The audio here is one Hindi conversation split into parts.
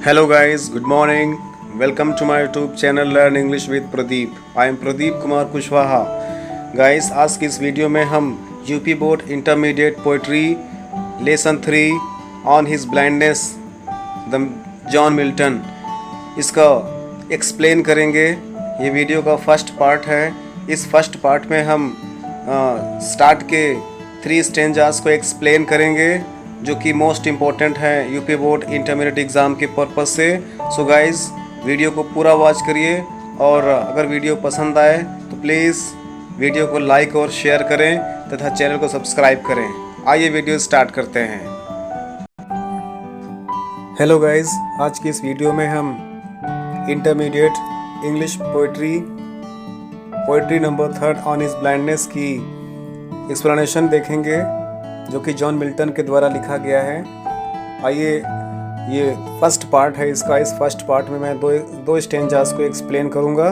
Hello guys, good morning. Welcome to my YouTube channel Learn English with Pradeep. I am Pradeep Kumar Kushwaha. Guys, आज की इस वीडियो में हम UP board intermediate poetry lesson 3 on his blindness the John Milton इसका एक्सप्लेन करेंगे। ये वीडियो का फर्स्ट पार्ट है। इस फर्स्ट पार्ट में हम स्टार्ट के 3 स्टेंजास को एक्सप्लेन करेंगे जो कि मोस्ट इम्पोर्टेंट है यूपी बोर्ड इंटरमीडिएट एग्ज़ाम के पर्पज़ से। सो गाइस, वीडियो को पूरा वॉच करिए और अगर वीडियो पसंद आए तो प्लीज़ वीडियो को लाइक और शेयर करें तथा चैनल को सब्सक्राइब करें। आइए वीडियो स्टार्ट करते हैं। हेलो गाइस, आज की इस वीडियो में हम intermediate English poetry number 3 on his blindness की एक्सप्लेनेशन देखेंगे जो कि जॉन मिल्टन के द्वारा लिखा गया है। आइए, ये फर्स्ट पार्ट है इसका। इस फर्स्ट पार्ट में मैं दो स्टेंजास को एक्सप्लेन करूंगा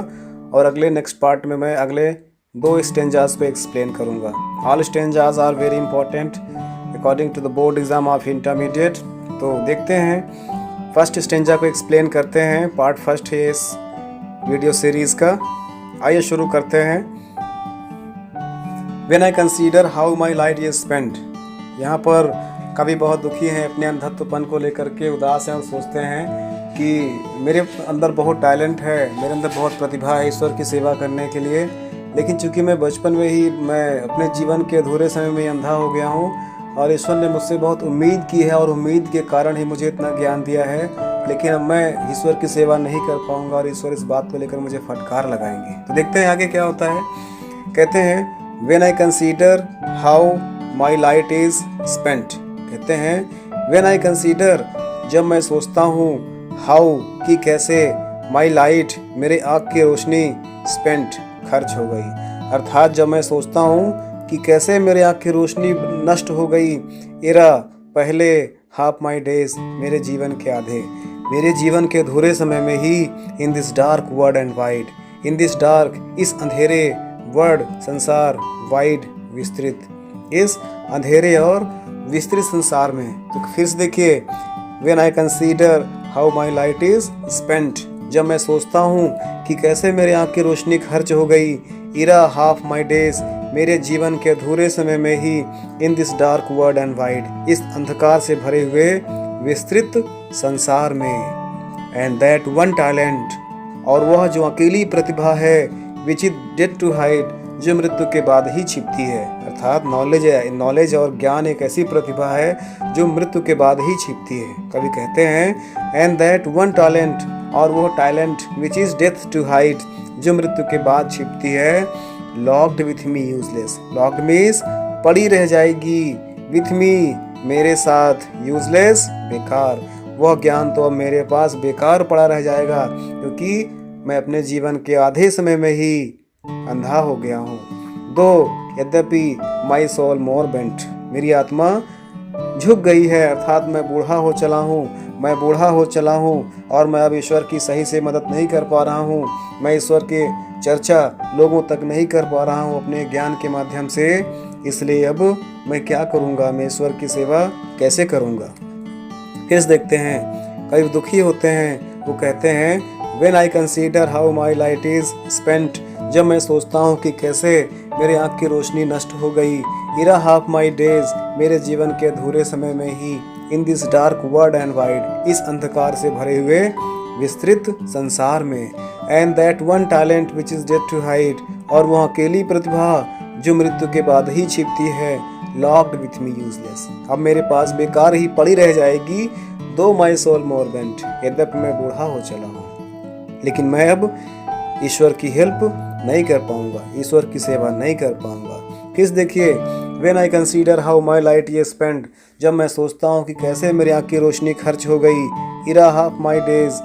और अगले नेक्स्ट पार्ट में मैं अगले 2 स्टेंजास को एक्सप्लेन करूंगा। All stanzas are very important according to the board exam of intermediate. तो देखते हैं, फर्स्ट स्टेंजा को एक्सप्लेन करते हैं। पार्ट फर्स्ट है इस वीडियो सीरीज़ का। आइए शुरू करते हैं। When I consider how my life is spent, यहाँ पर कवि बहुत दुखी हैं अपने अंधत्वपन को लेकर के, उदास हैं और सोचते हैं कि मेरे अंदर बहुत टैलेंट है, मेरे अंदर बहुत प्रतिभा है ईश्वर की सेवा करने के लिए, लेकिन चूंकि मैं बचपन में ही मैं अपने जीवन के अधूरे समय में अंधा हो गया हूँ और ईश्वर ने मुझसे बहुत उम्मीद की है और उम्मीद के कारण ही मुझे इतना ज्ञान दिया है, लेकिन अब मैं ईश्वर की सेवा नहीं कर पाऊँगा और ईश्वर इस बात को लेकर मुझे फटकार लगाएंगे। तो देखते हैं आगे क्या होता है। कहते हैं When I consider how my light is spent, कहते हैं When I consider, जब मैं सोचता हूँ, how कि कैसे, my light मेरे आँख की रोशनी spent खर्च हो गई, अर्थात जब मैं सोचता हूँ कि कैसे मेरे आँख की रोशनी नष्ट हो गई। इरा पहले half my days मेरे जीवन के आधे, मेरे जीवन के अधूरे समय में ही in this dark word and wide, in this dark इस अंधेरे वर्ड संसार, वाइड विस्तृत, इस अंधेरे और विस्तृत संसार में। तो फिर से देखिए, when I consider how my light is spent, जब मैं सोचता हूँ कि कैसे मेरे आँख की रोशनी खर्च हो गई। इरा हाफ माई डेज मेरे जीवन के अधूरे समय में ही, in this dark world and wide इस अंधकार से भरे हुए विस्तृत संसार में। एंड दैट वन टैलेंट, और वह जो अकेली प्रतिभा है, which is dead to hide, जो मृत्यु के बाद ही छिपती है, अर्थात नॉलेज और ज्ञान एक ऐसी प्रतिभा है जो मृत्यु के बाद ही छिपती है। कवि कहते हैं एंड दैट वन टैलेंट, और वो talent which is death to hide, जो मृत्यु के बाद छिपती है, locked with me useless, locked means पड़ी रह जाएगी, विथ मी मेरे साथ, यूजलेस बेकार, वह ज्ञान तो अब मेरे पास बेकार पड़ा रह जाएगा क्योंकि मैं अपने जीवन के आधे समय में ही अंधा हो गया हूँ। दो यद्यपि माई सोल मोर बेंट, मेरी आत्मा झुक गई है, अर्थात मैं बूढ़ा हो चला हूँ और मैं अब ईश्वर की सही से मदद नहीं कर पा रहा हूँ। मैं ईश्वर के चर्चा लोगों तक नहीं कर पा रहा हूँ अपने ज्ञान के माध्यम से, इसलिए अब मैं क्या करूँगा, मैं ईश्वर की सेवा कैसे करूँगा। फिर देखते हैं, कई दुखी होते हैं, वो कहते हैं When I consider how my light is spent, जब मैं सोचता हूँ कि कैसे मेरे आँख की रोशनी नष्ट हो गई। इरा half my days मेरे जीवन के अधूरे समय में ही, in this dark world and wide इस अंधकार से भरे हुए विस्तृत संसार में। And that one talent which is dead to hide, और वह अकेली प्रतिभा जो मृत्यु के बाद ही छिपती है, locked with me useless, अब मेरे पास बेकार ही पड़ी रह जाएगी। though my soul more bent, यद्यपि मैं बूढ़ा हो चला हूँ, लेकिन मैं अब ईश्वर की हेल्प नहीं कर पाऊंगा, ईश्वर की सेवा नहीं कर पाऊंगा। फिर देखिए, when I consider how my light is spent, जब मैं सोचता हूँ कि कैसे मेरी आँख की रोशनी खर्च हो गई। इरा हाफ माई डेज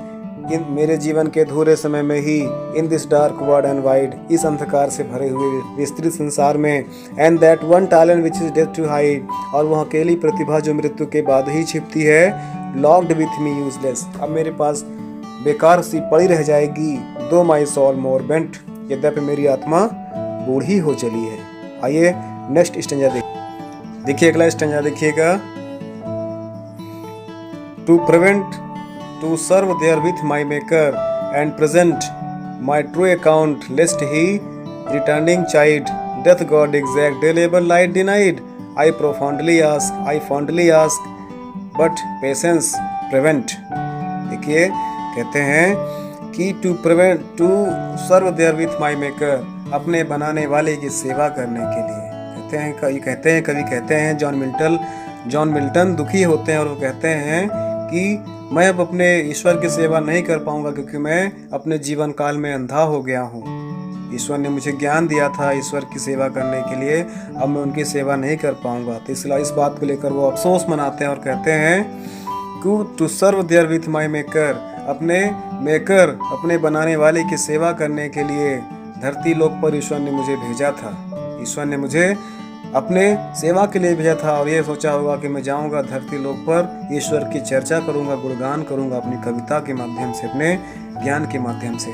इन मेरे जीवन के अधूरे समय में ही, in this dark world and wide इस अंधकार से भरे हुए विस्तृत संसार में। And that one talent which is death to hide, और वह अकेली प्रतिभा जो मृत्यु के बाद ही छिपती है, लॉक्ड विथ मी यूजलेस, अब मेरे पास बेकार सी पड़ी रह जाएगी। दो माई सोल मोर बेंट, यद्यपि मेरी आत्मा बूढ़ी हो चली है। आइए नेक्स्ट स्टेंजा देखिए, अगला स्टेंजा देखिएगा। To prevent to serve there with my maker and present my true account, lest he returning chide, doth God exact day labor light denied. I fondly ask, but patience prevent. देखिए कहते हैं कि to serve there with my maker, अपने बनाने वाले की सेवा करने के लिए। कवि कहते हैं जॉन मिल्टन दुखी होते हैं और वो कहते हैं कि मैं अब अपने ईश्वर की सेवा नहीं कर पाऊंगा क्योंकि मैं अपने जीवन काल में अंधा हो गया हूँ। ईश्वर ने मुझे ज्ञान दिया था ईश्वर की सेवा करने के लिए, अब मैं उनकी सेवा नहीं कर पाऊंगा। तो इसलिए इस बात को लेकर वो अफसोस मनाते हैं और कहते हैं to serve there with my maker, अपने बनाने वाले की सेवा करने के लिए धरती लोक पर ईश्वर ने मुझे भेजा था। ईश्वर ने मुझे अपने सेवा के लिए भेजा था और ये सोचा होगा कि मैं जाऊंगा धरती लोक पर, ईश्वर की चर्चा करूंगा, गुणगान करूंगा अपनी कविता के माध्यम से, अपने ज्ञान के माध्यम से।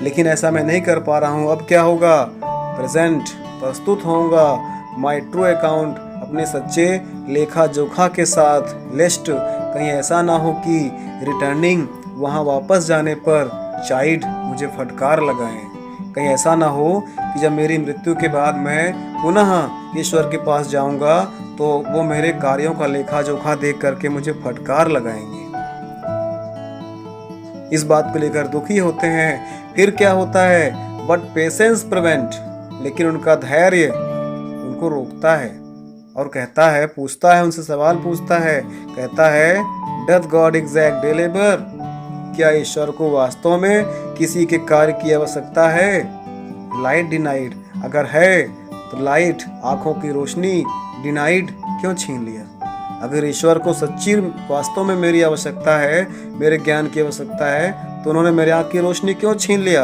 लेकिन ऐसा मैं नहीं कर पा रहा हूँ। अब क्या होगा? प्रस्तुत होऊंगा माई ट्रू अकाउंट, अपने सच्चे लेखा जोखा के साथ, लेस्ट कहीं ऐसा ना हो कि रिटर्निंग वहाँ वापस जाने पर चाइल्ड मुझे फटकार लगाएं। कहीं ऐसा ना हो कि जब मेरी मृत्यु के बाद मैं पुनः ईश्वर के पास जाऊंगा तो वो मेरे कार्यों का लेखा जोखा देख करके मुझे फटकार लगाएंगे। इस बात को लेकर दुखी होते हैं। फिर क्या होता है? बट पेशेंस प्रिवेंट, लेकिन उनका धैर्य उनको रोकता है और कहता है, पूछता है, उनसे सवाल पूछता है, कहता है doth God exact day labour, क्या ईश्वर को वास्तव में किसी के कार्य की आवश्यकता है? लाइट डिनाइड, अगर है तो लाइट आंखों की रोशनी डिनाइड क्यों छीन लिया? अगर ईश्वर को सच्ची वास्तव में मेरी आवश्यकता है, मेरे ज्ञान की आवश्यकता है, तो उन्होंने मेरे आंख की रोशनी क्यों छीन लिया?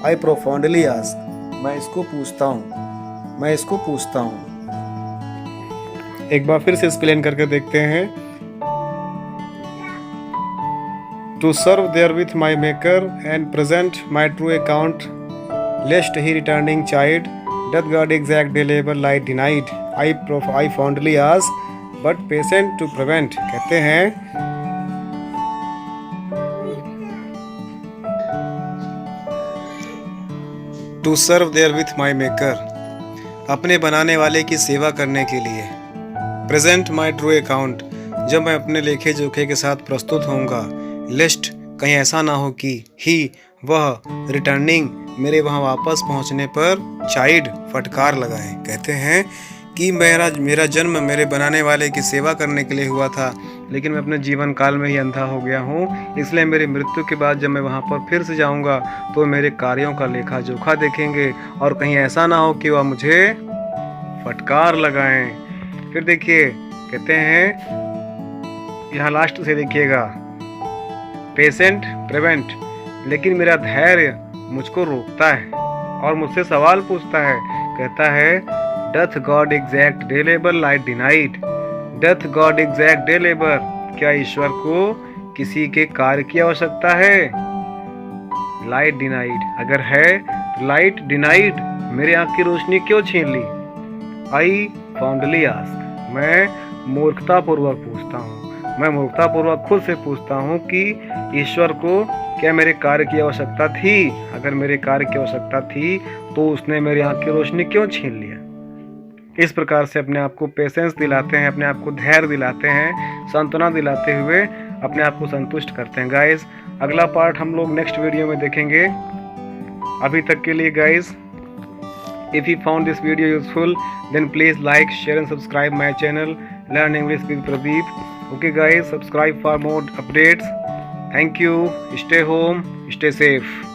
आई प्रोफाउंडली आस्क, मैं इसको पूछता हूँ। एक बार फिर से एक्सप्लेन करके देखते हैं। To serve there with my maker and present my true account, lest he returning child, doth God exact day labour light denied, I fondly ask but patient to prevent. कहते हैं to serve there with my maker, अपने बनाने वाले की सेवा करने के लिए, प्रेजेंट माई ट्रू अकाउंट, जब मैं अपने लेखे जोखे के साथ प्रस्तुत होऊंगा, लिस्ट कहीं ऐसा ना हो कि ही वह रिटर्निंग मेरे वहाँ वापस पहुँचने पर चाइल्ड फटकार लगाए। कहते हैं कि मेरा जन्म मेरे बनाने वाले की सेवा करने के लिए हुआ था, लेकिन मैं अपने जीवन काल में ही अंधा हो गया हूँ। इसलिए मेरी मृत्यु के बाद जब मैं वहाँ पर फिर से जाऊँगा तो मेरे कार्यों का लेखा जोखा देखेंगे और कहीं ऐसा ना हो कि वह मुझे फटकार लगाएं। फिर देखिए कहते हैं, यहाँ लास्ट से देखिएगा, पेशेंट प्रिवेंट, लेकिन मेरा धैर्य मुझको रोकता है और मुझसे सवाल पूछता है। कहता है doth God exact day labour light denied, doth God exact day labour, क्या ईश्वर को किसी के कार्य की आवश्यकता है? लाइट डिनाइड, अगर है तो लाइट डिनाइड, मेरे आँख की रोशनी क्यों छीन ली? आई फाउंडली आस्क, मैं मूर्खतापूर्वक पूछता हूँ, मैं मूर्खतापूर्वक खुद से पूछता हूँ कि ईश्वर को क्या मेरे कार्य की आवश्यकता थी? अगर मेरे कार्य की आवश्यकता थी तो उसने मेरी आँख की रोशनी क्यों छीन लिया? इस प्रकार से अपने आप को पेशेंस दिलाते हैं, अपने आप को धैर्य दिलाते हैं, सांत्वना दिलाते हुए अपने आप को संतुष्ट करते हैं। गाइस, अगला पार्ट हम लोग नेक्स्ट वीडियो में देखेंगे। अभी तक के लिए guys, if you found this video useful, then please like, share and subscribe my channel Learn English with Pradeep. Okay guys, subscribe for more updates. Thank you. Stay home, stay safe.